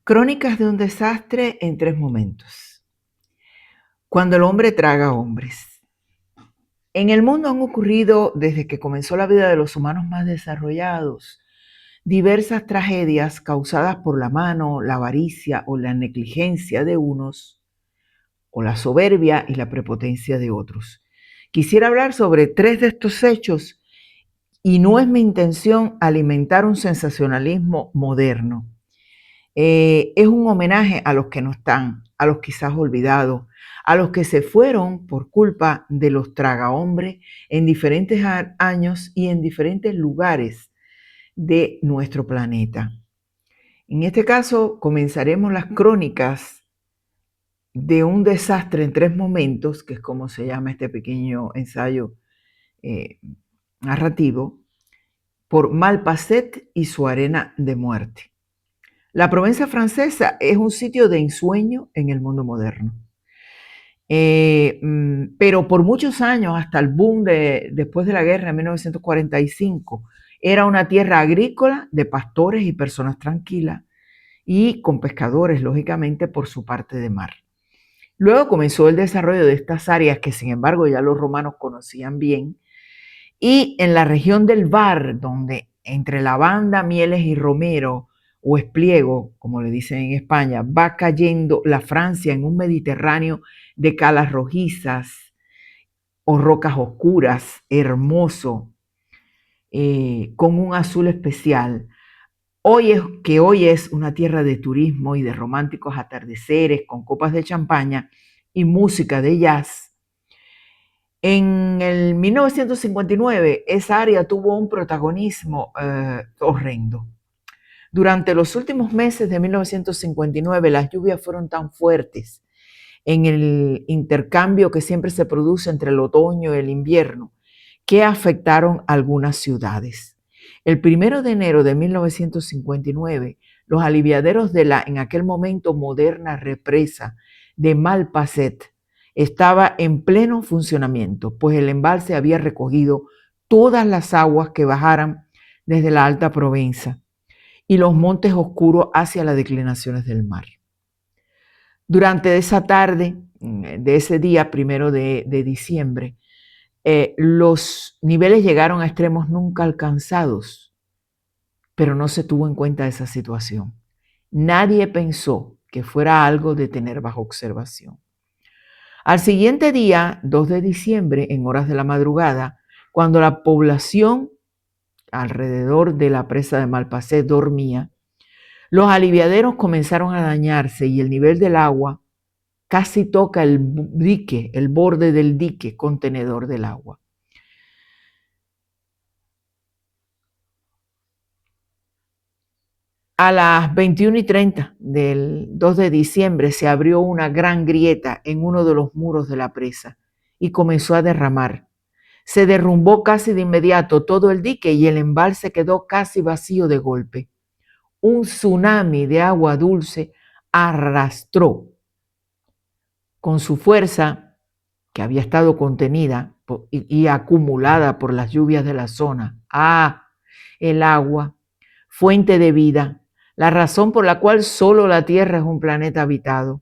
Crónicas de un desastre en 3 momentos. Cuando el hombre traga hombres. En el mundo han ocurrido, desde que comenzó la vida de los humanos más desarrollados, diversas tragedias causadas por la mano, la avaricia o la negligencia de unos, o la soberbia y la prepotencia de otros. Quisiera hablar sobre 3 de estos hechos y no es mi intención alimentar un sensacionalismo moderno. Es un homenaje a los que no están, a los quizás olvidados, a los que se fueron por culpa de los tragahombres en diferentes años y en diferentes lugares de nuestro planeta. En este caso, comenzaremos las crónicas de un desastre en 3 momentos, que es como se llama este pequeño ensayo narrativo, por Malpasset y su arena de muerte. La Provenza francesa es un sitio de ensueño en el mundo moderno. Pero por muchos años, hasta el boom después de la guerra en 1945, era una tierra agrícola de pastores y personas tranquilas y con pescadores, lógicamente, por su parte de mar. Luego comenzó el desarrollo de estas áreas que, sin embargo, ya los romanos conocían bien, y en la región del Var, donde entre lavanda, mieles y romero, o espliego, como le dicen en España, va cayendo la Francia en un Mediterráneo de calas rojizas o rocas oscuras, hermoso, con un azul especial. Hoy es una tierra de turismo y de románticos atardeceres con copas de champaña y música de jazz. En el 1959, esa área tuvo un protagonismo horrendo. Durante los últimos meses de 1959, las lluvias fueron tan fuertes en el intercambio que siempre se produce entre el otoño y el invierno, que afectaron algunas ciudades. El 1 de enero de 1959, los aliviaderos de la en aquel momento moderna represa de Malpasset estaba en pleno funcionamiento, pues el embalse había recogido todas las aguas que bajaran desde la Alta Provenza y los montes oscuros hacia las declinaciones del mar. Durante esa tarde, de ese día 1 de diciembre, los niveles llegaron a extremos nunca alcanzados, pero no se tuvo en cuenta esa situación. Nadie pensó que fuera algo de tener bajo observación. Al siguiente día, 2 de diciembre, en horas de la madrugada, cuando la población alrededor de la presa de Malpasset dormía, los aliviaderos comenzaron a dañarse y el nivel del agua casi toca el dique, el borde del dique contenedor del agua. A las 21:30 del 2 de diciembre se abrió una gran grieta en uno de los muros de la presa y comenzó a derramar. Se derrumbó casi de inmediato todo el dique y el embalse quedó casi vacío de golpe. Un tsunami de agua dulce arrastró con su fuerza, que había estado contenida y acumulada por las lluvias de la zona. El agua, fuente de vida, la razón por la cual solo la Tierra es un planeta habitado.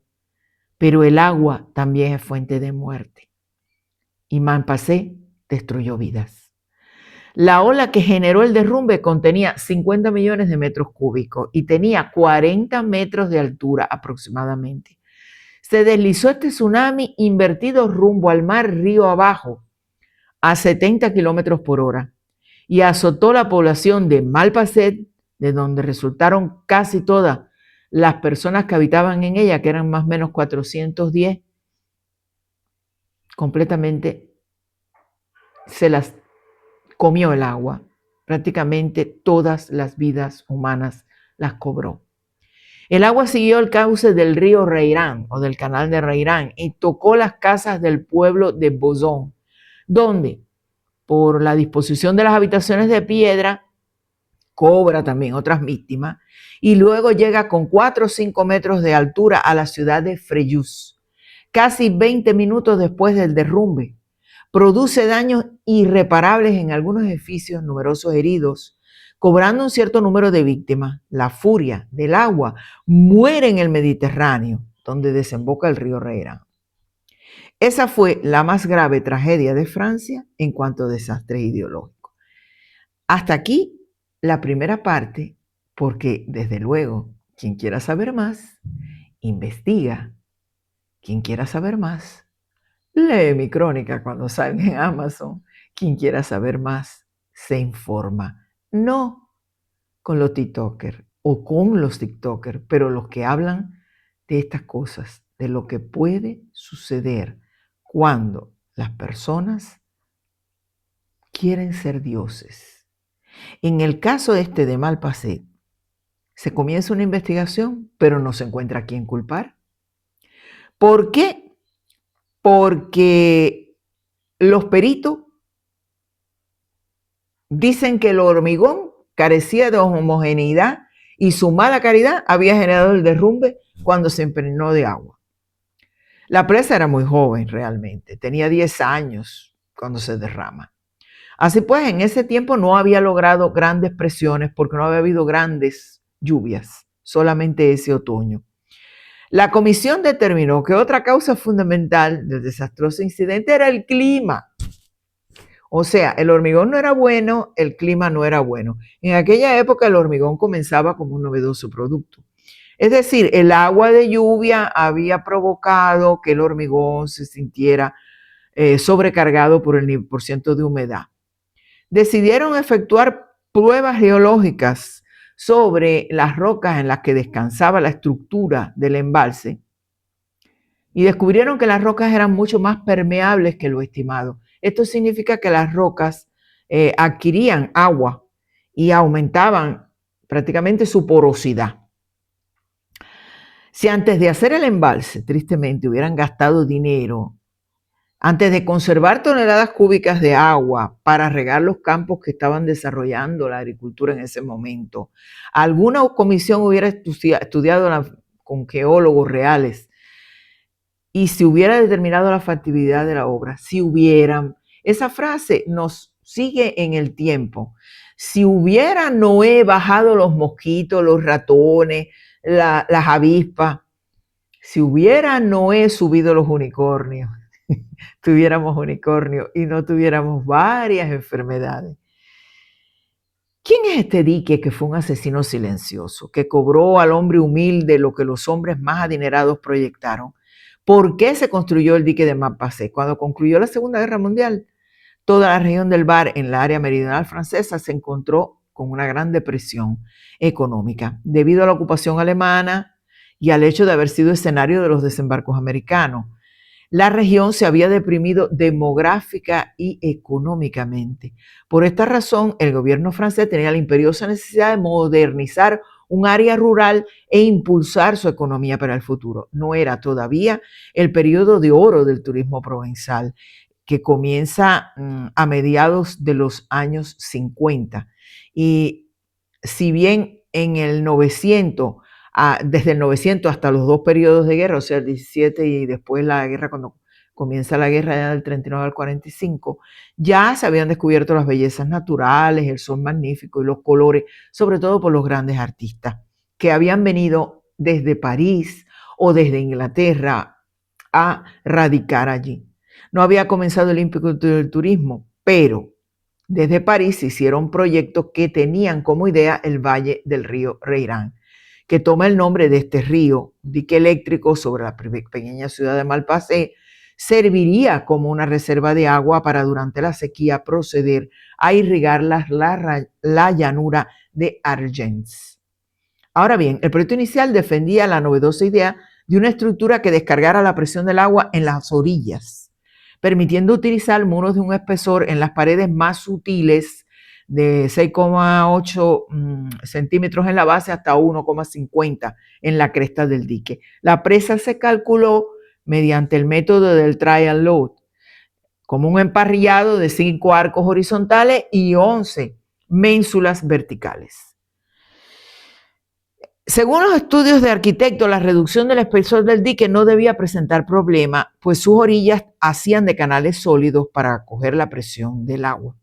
Pero el agua también es fuente de muerte. Y Malpasset destruyó vidas. La ola que generó el derrumbe contenía 50 millones de metros cúbicos y tenía 40 metros de altura aproximadamente. Se deslizó este tsunami invertido rumbo al mar río abajo a 70 kilómetros por hora y azotó la población de Malpasset, de donde resultaron casi todas las personas que habitaban en ella, que eran más o menos 410, completamente se las comió el agua. Prácticamente todas las vidas humanas las cobró. El agua siguió el cauce del río Reirán o del canal de Reirán y tocó las casas del pueblo de Bozón, donde, por la disposición de las habitaciones de piedra, cobra también otras víctimas y luego llega con 4 o 5 metros de altura a la ciudad de Frejus, casi 20 minutos después del derrumbe. Produce daños irreparables en algunos edificios, numerosos heridos, cobrando un cierto número de víctimas. La furia del agua muere en el Mediterráneo, donde desemboca el río Reirán. Esa fue la más grave tragedia de Francia en cuanto a desastres ideológicos. Hasta aquí la primera parte, porque desde luego, quien quiera saber más, investiga. Quien quiera saber más, lee mi crónica cuando salga en Amazon. Quien quiera saber más, se informa. No con los TikTokers o con los TikTokers, pero los que hablan de estas cosas, de lo que puede suceder cuando las personas quieren ser dioses. En el caso este de Malpasset, se comienza una investigación, pero no se encuentra a quién culpar. ¿Por qué? Porque los peritos dicen que el hormigón carecía de homogeneidad y su mala calidad había generado el derrumbe cuando se impregnó de agua. La presa era muy joven realmente, tenía 10 años cuando se derrama. Así pues, en ese tiempo no había logrado grandes presiones porque no había habido grandes lluvias, solamente ese otoño. La comisión determinó que otra causa fundamental del desastroso incidente era el clima. O sea, el hormigón no era bueno, el clima no era bueno. En aquella época el hormigón comenzaba como un novedoso producto. Es decir, el agua de lluvia había provocado que el hormigón se sintiera sobrecargado por el % de humedad. Decidieron efectuar pruebas geológicas sobre las rocas en las que descansaba la estructura del embalse y descubrieron que las rocas eran mucho más permeables que lo estimado. Esto significa que las rocas adquirían agua y aumentaban prácticamente su porosidad. Si antes de hacer el embalse, tristemente, hubieran gastado dinero, antes de conservar toneladas cúbicas de agua para regar los campos que estaban desarrollando la agricultura en ese momento, alguna comisión hubiera estudiado con geólogos reales y se hubiera determinado la factibilidad de la obra, si hubieran. Esa frase nos sigue en el tiempo. Si hubiera Noé bajado los mosquitos, los ratones, las avispas, si hubiera Noé subido los unicornios, tuviéramos unicornios y no tuviéramos varias enfermedades. ¿Quién es este dique que fue un asesino silencioso, que cobró al hombre humilde lo que los hombres más adinerados proyectaron? ¿Por qué se construyó el dique de Malpasset? Cuando concluyó la Segunda Guerra Mundial, toda la región del Var en la área meridional francesa se encontró con una gran depresión económica debido a la ocupación alemana y al hecho de haber sido escenario de los desembarcos americanos. La región se había deprimido demográfica y económicamente. Por esta razón, el gobierno francés tenía la imperiosa necesidad de modernizar un área rural e impulsar su economía para el futuro. No era todavía el periodo de oro del turismo provenzal, que comienza a mediados de los años 50. Y si bien en el 900, desde el 900 hasta los dos periodos de guerra, o sea, el 17 y después la guerra, cuando comienza la guerra ya del 39 al 45, ya se habían descubierto las bellezas naturales, el sol magnífico y los colores, sobre todo por los grandes artistas que habían venido desde París o desde Inglaterra a radicar allí. No había comenzado el ímpetu del turismo, pero desde París se hicieron proyectos que tenían como idea el valle del río Reirán, que toma el nombre de este río. Dique eléctrico sobre la pequeña ciudad de Malpasset serviría como una reserva de agua para durante la sequía proceder a irrigar la llanura de Argence. Ahora bien, el proyecto inicial defendía la novedosa idea de una estructura que descargara la presión del agua en las orillas, permitiendo utilizar muros de un espesor en las paredes más sutiles de 6,8 centímetros en la base hasta 1,50 en la cresta del dique. La presa se calculó mediante el método del trial load, como un emparrillado de 5 arcos horizontales y 11 ménsulas verticales. Según los estudios de arquitectos, la reducción del espesor del dique no debía presentar problema, pues sus orillas hacían de canales sólidos para acoger la presión del agua.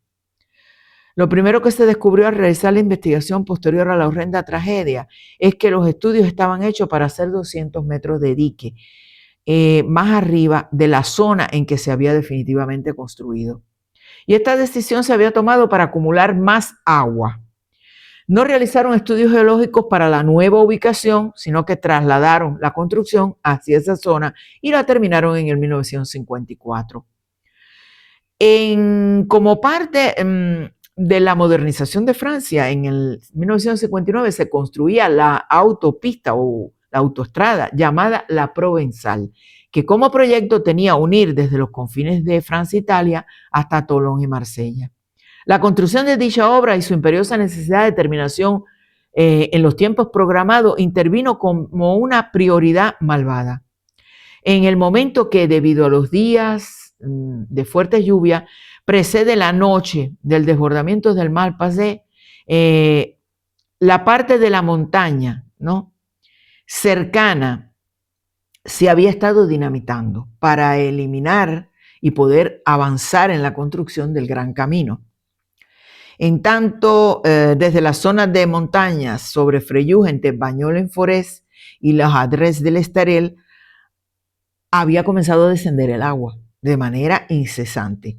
Lo primero que se descubrió al realizar la investigación posterior a la horrenda tragedia es que los estudios estaban hechos para hacer 200 metros de dique más arriba de la zona en que se había definitivamente construido. Y esta decisión se había tomado para acumular más agua. No realizaron estudios geológicos para la nueva ubicación, sino que trasladaron la construcción hacia esa zona y la terminaron en el 1954. Como parte de la modernización de Francia, en el 1959 se construía la autopista o la autoestrada llamada La Provençal, que como proyecto tenía unir desde los confines de Francia e Italia hasta Tolón y Marsella. La construcción de dicha obra y su imperiosa necesidad de terminación en los tiempos programados intervino como una prioridad malvada. En el momento que, debido a los días de fuerte lluvia, precede la noche del desbordamiento del Malpasé, la parte de la montaña, ¿no?, cercana se había estado dinamitando para eliminar y poder avanzar en la construcción del Gran Camino. En tanto, desde las zonas de montañas sobre Frejus, entre Bagnols-en-Forez y los Adres del Estarel, había comenzado a descender el agua de manera incesante.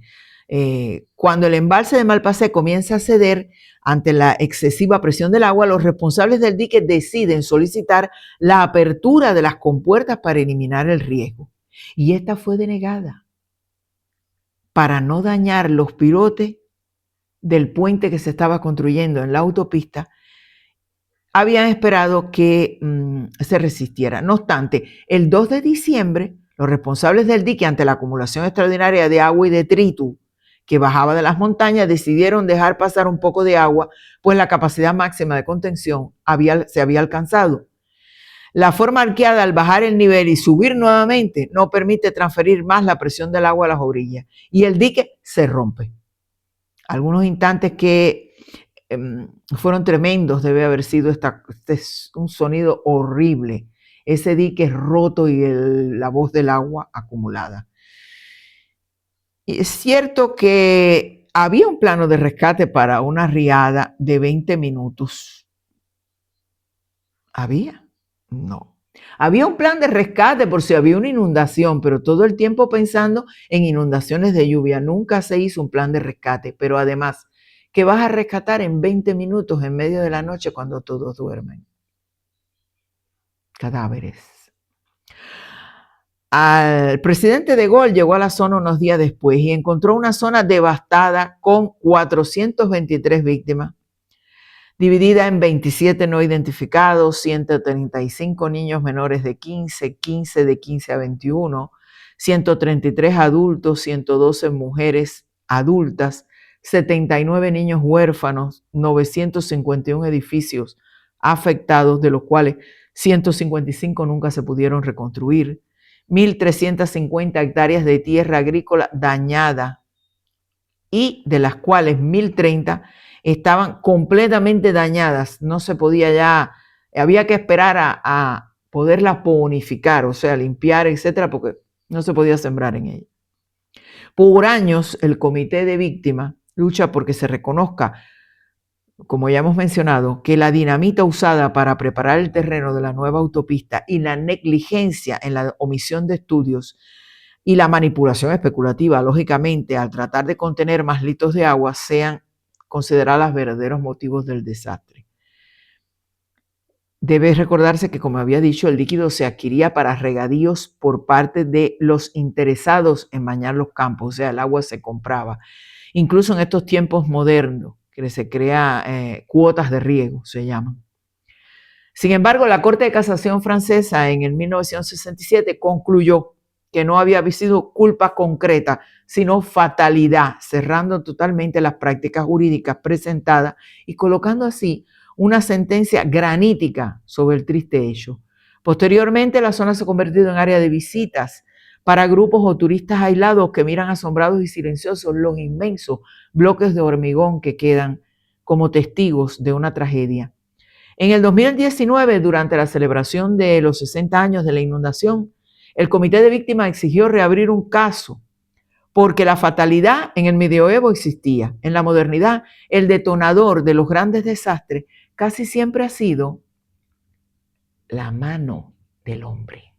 Cuando el embalse de Malpasé comienza a ceder ante la excesiva presión del agua, los responsables del dique deciden solicitar la apertura de las compuertas para eliminar el riesgo. Y esta fue denegada para no dañar los pilotes del puente que se estaba construyendo en la autopista. Habían esperado que se resistiera. No obstante, el 2 de diciembre, los responsables del dique, ante la acumulación extraordinaria de agua y detritus que bajaba de las montañas, decidieron dejar pasar un poco de agua, pues la capacidad máxima de contención se había alcanzado. La forma arqueada al bajar el nivel y subir nuevamente no permite transferir más la presión del agua a las orillas y el dique se rompe. Algunos instantes que fueron tremendos, debe haber sido un sonido horrible, ese dique roto y la voz del agua acumulada. Y es cierto que había un plano de rescate para una riada de 20 minutos. ¿Había? No. Había un plan de rescate por si había una inundación, pero todo el tiempo pensando en inundaciones de lluvia. Nunca se hizo un plan de rescate, pero además, ¿qué vas a rescatar en 20 minutos en medio de la noche cuando todos duermen? Cadáveres. El presidente de Gaulle llegó a la zona unos días después y encontró una zona devastada con 423 víctimas, dividida en 27 no identificados, 135 niños menores de 15, 15 de 15 a 21, 133 adultos, 112 mujeres adultas, 79 niños huérfanos, 951 edificios afectados, de los cuales 155 nunca se pudieron reconstruir, 1.350 hectáreas de tierra agrícola dañada y de las cuales 1.030 estaban completamente dañadas. No se podía ya, había que esperar a poderlas bonificar, o sea, limpiar, etcétera, porque no se podía sembrar en ellas. Por años, el Comité de Víctimas lucha porque se reconozca, como ya hemos mencionado, que la dinamita usada para preparar el terreno de la nueva autopista y la negligencia en la omisión de estudios y la manipulación especulativa, lógicamente, al tratar de contener más litros de agua, sean consideradas verdaderos motivos del desastre. Debe recordarse que, como había dicho, el líquido se adquiría para regadíos por parte de los interesados en bañar los campos, o sea, el agua se compraba. Incluso en estos tiempos modernos, que se crea cuotas de riego, se llaman. Sin embargo, la Corte de Casación francesa en el 1967 concluyó que no había sido culpa concreta, sino fatalidad, cerrando totalmente las prácticas jurídicas presentadas y colocando así una sentencia granítica sobre el triste hecho. Posteriormente, la zona se ha convertido en área de visitas para grupos o turistas aislados que miran asombrados y silenciosos los inmensos bloques de hormigón que quedan como testigos de una tragedia. En el 2019, durante la celebración de los 60 años de la inundación, el Comité de Víctimas exigió reabrir un caso porque la fatalidad en el medioevo existía. En la modernidad, el detonador de los grandes desastres casi siempre ha sido la mano del hombre.